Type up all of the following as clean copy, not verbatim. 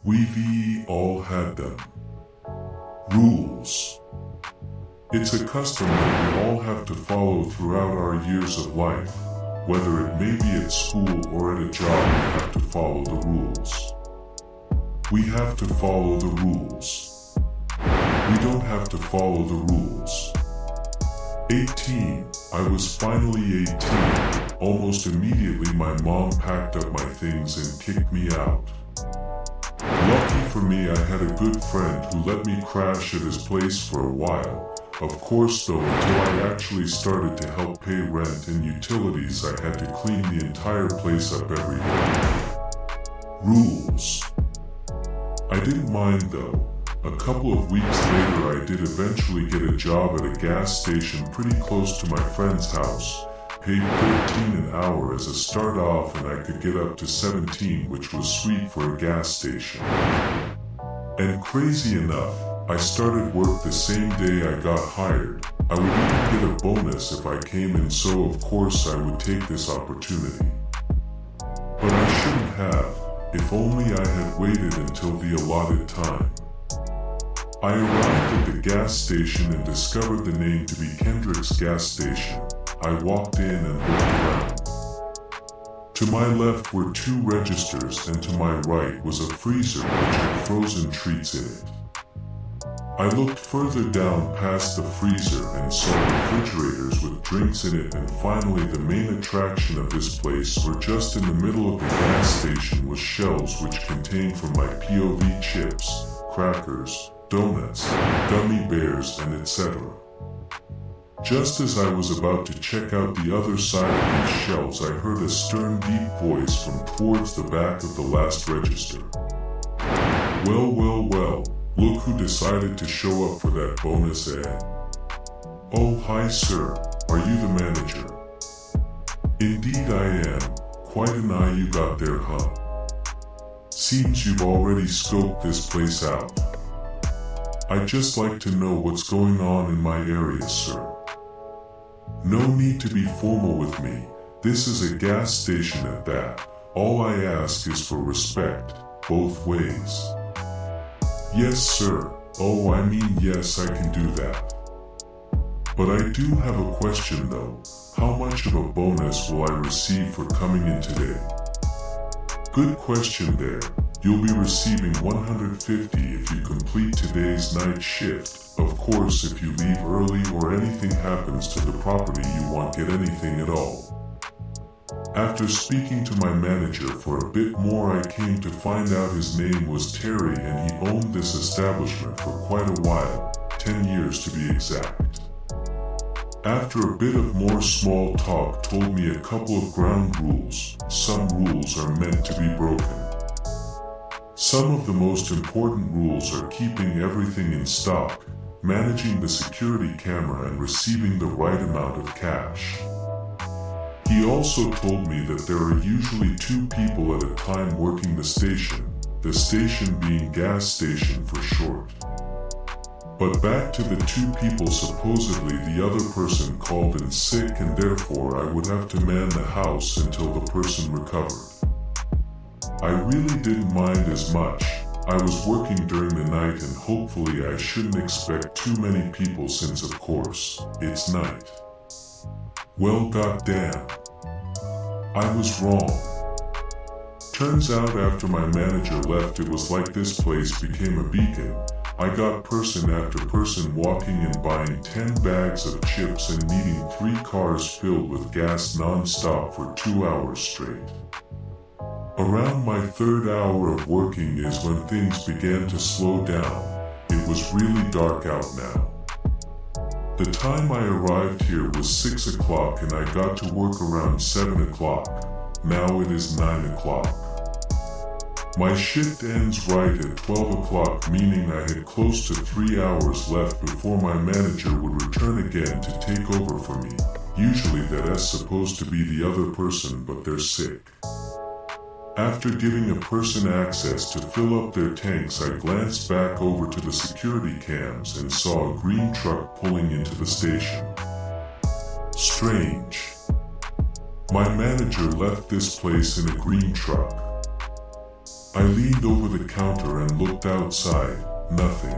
We've all had them. Rules. It's a custom that we all have to follow throughout our years of life. Whether it may be at school or at a job, we have to follow the rules. We have to follow the rules. We don't have to follow the rules. 18. I was finally 18. Almost immediately my mom packed up my things and kicked me out. Lucky for me, I had a good friend who let me crash at his place for a while. Of course though, until I actually started to help pay rent and utilities, I had to clean the entire place up every day. Rules. I didn't mind though. A couple of weeks later I did eventually get a job at a gas station pretty close to my friend's house. Paid $13 an hour as a start off, and I could get up to $17, which was sweet for a gas station. And crazy enough, I started work the same day I got hired. I would even get a bonus if I came in, so of course I would take this opportunity. But I shouldn't have, if only I had waited until the allotted time. I arrived at the gas station and discovered the name to be Kendrick's gas station. I walked in and looked around. To my left were 2 registers, and to my right was a freezer which had frozen treats in it. I looked further down past the freezer and saw refrigerators with drinks in it, and finally the main attraction of this place, where just in the middle of the gas station was shelves which contained from my POV chips, crackers, donuts, gummy bears, and etc. Just as I was about to check out the other side of these shelves, I heard a stern, deep voice from towards the back of the last register. Well, well, well, look who decided to show up for that bonus ad. Oh, hi sir, are you the manager? Indeed I am. Quite an eye you got there, huh? Seems you've already scoped this place out. I'd just like to know what's going on in my area, sir. No need to be formal with me. This is a gas station at that. All I ask is for respect, both ways. Yes, sir. Oh, I mean, yes, I can do that. But I do have a question though. How much of a bonus will I receive for coming in today? Good question there. You'll be receiving $150 if you complete today's night shift. Of course, if you leave early or anything happens to the property, you won't get anything at all. After speaking to my manager for a bit more, I came to find out his name was Terry, and he owned this establishment for quite a while, 10 years to be exact. After a bit of more small talk, told me a couple of ground rules. Some rules are meant to be broken. Some of the most important rules are keeping everything in stock, managing the security camera, and receiving the right amount of cash. He also told me that there are usually 2 people at a time working the station being gas station for short. But back to the 2 people, supposedly the other person called in sick, and therefore I would have to man the house until the person recovered. I really didn't mind as much. I was working during the night, and hopefully I shouldn't expect too many people since of course, it's night. Well, goddamn. I was wrong. Turns out after my manager left, it was like this place became a beacon. I got person after person walking and buying 10 bags of chips and needing 3 cars filled with gas non-stop for 2 hours straight. Around my 3rd hour of working is when things began to slow down. It was really dark out now. The time I arrived here was 6 o'clock, and I got to work around 7 o'clock. Now it is 9 o'clock. My shift ends right at 12 o'clock, meaning I had close to 3 hours left before my manager would return again to take over for me. Usually that's supposed to be the other person, but they're sick. After giving a person access to fill up their tanks, I glanced back over to the security cams and saw a green truck pulling into the station. Strange. My manager left this place in a green truck. I leaned over the counter and looked outside. Nothing.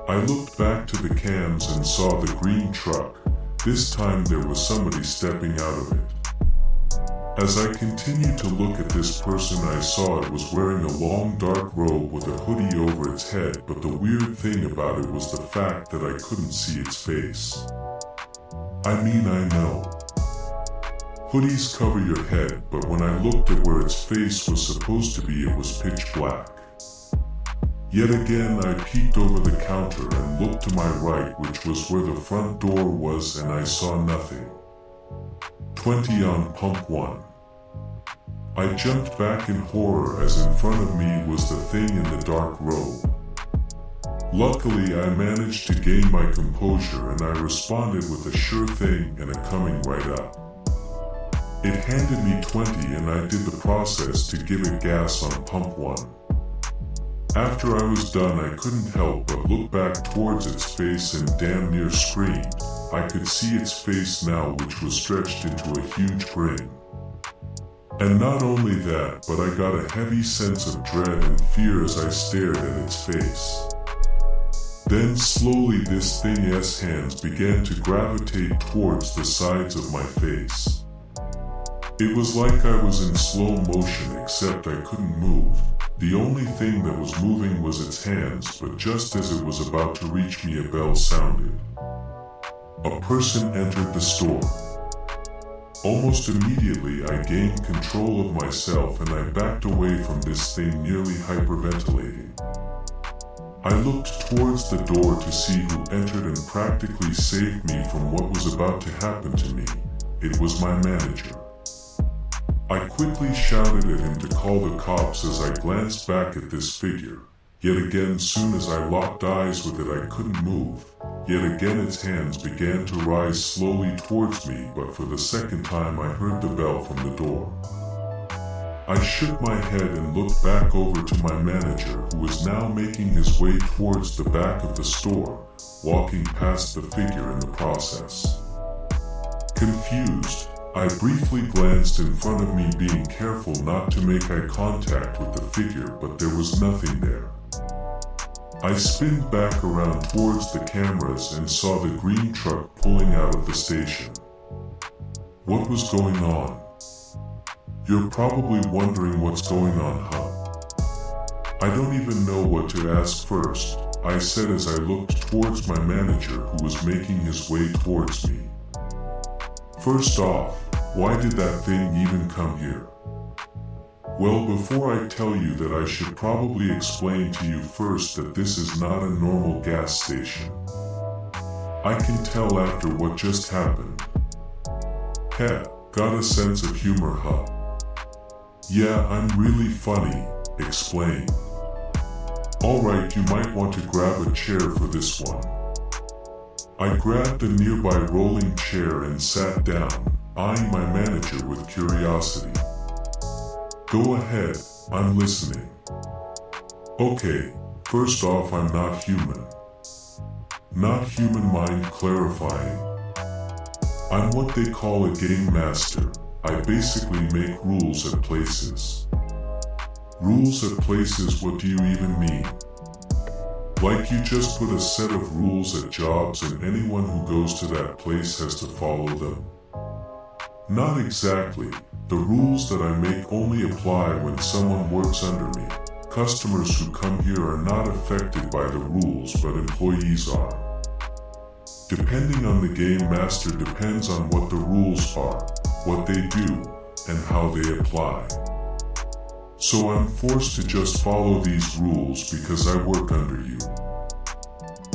I looked back to the cams and saw the green truck. This time there was somebody stepping out of it. As I continued to look at this person, I saw it was wearing a long dark robe with a hoodie over its head, but the weird thing about it was the fact that I couldn't see its face. I mean, I know hoodies cover your head, but when I looked at where its face was supposed to be, it was pitch black. Yet again, I peeked over the counter and looked to my right, which was where the front door was, and I saw nothing. 20 on pump 1. I jumped back in horror as in front of me was the thing in the dark robe. Luckily, I managed to gain my composure and I responded with a sure thing and a coming right up. It handed me 20 and I did the process to give it gas on pump 1. After I was done, I couldn't help but look back towards its face and damn near screamed. I could see its face now, which was stretched into a huge grin. And not only that, but I got a heavy sense of dread and fear as I stared at its face. Then slowly this thing's hands began to gravitate towards the sides of my face. It was like I was in slow motion, except I couldn't move. The only thing that was moving was its hands, but just as it was about to reach me, a bell sounded. A person entered the store. Almost immediately, I gained control of myself and I backed away from this thing, nearly hyperventilating. I looked towards the door to see who entered and practically saved me from what was about to happen to me. It was my manager. I quickly shouted at him to call the cops as I glanced back at this figure. Yet again, soon as I locked eyes with it, I couldn't move. Yet again its hands began to rise slowly towards me, but for the second time I heard the bell from the door. I shook my head and looked back over to my manager, who was now making his way towards the back of the store, walking past the figure in the process. Confused, I briefly glanced in front of me, being careful not to make eye contact with the figure, but there was nothing there. I spinned back around towards the cameras and saw the green truck pulling out of the station. What was going on? You're probably wondering what's going on, huh? I don't even know what to ask first, I said as I looked towards my manager, who was making his way towards me. First off, why did that thing even come here? Well, before I tell you that, I should probably explain to you first that this is not a normal gas station. I can tell after what just happened. Heh, got a sense of humor, huh? Yeah, I'm really funny, explain. Alright, you might want to grab a chair for this one. I grabbed a nearby rolling chair and sat down, eyeing my manager with curiosity. Go ahead, I'm listening. Okay, first off, I'm not human. Not human, mind clarifying. I'm what they call a game master. I basically make rules at places. Rules at places, what do you even mean? Like you just put a set of rules at jobs and anyone who goes to that place has to follow them? Not exactly. The rules that I make only apply when someone works under me. Customers who come here are not affected by the rules, but employees are. Depending on the game master depends on what the rules are, what they do, and how they apply. So I'm forced to just follow these rules because I work under you.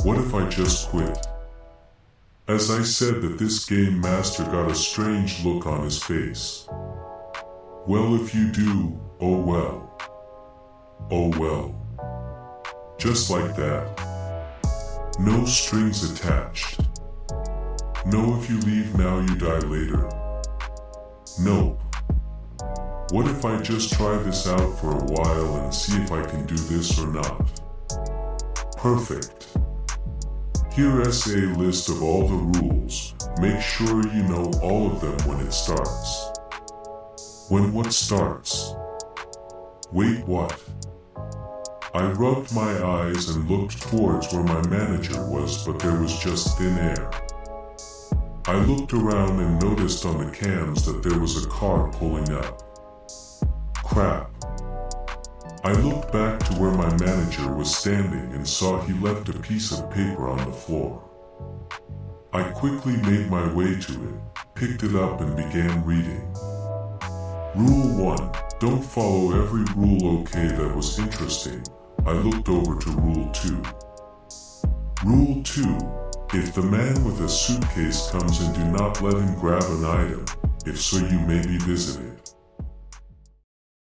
What if I just quit? As I said that, this game master got a strange look on his face. Well, if you do, oh well. Oh well. Just like that. No strings attached. No, if you leave now you die later. Nope. What if I just try this out for a while and see if I can do this or not? Perfect. Here's a list of all the rules. Make sure you know all of them when it starts. When what starts? Wait, what? I rubbed my eyes and looked towards where my manager was, but there was just thin air. I looked around and noticed on the cams that there was a car pulling up. Crap. I looked back to where my manager was standing and saw he left a piece of paper on the floor. I quickly made my way to it, picked it up and began reading. Rule 1. Don't follow every rule. Okay, that was interesting. I looked over to Rule 2. Rule 2. If the man with a suitcase comes in, do not let him grab an item. If so, you may be visited.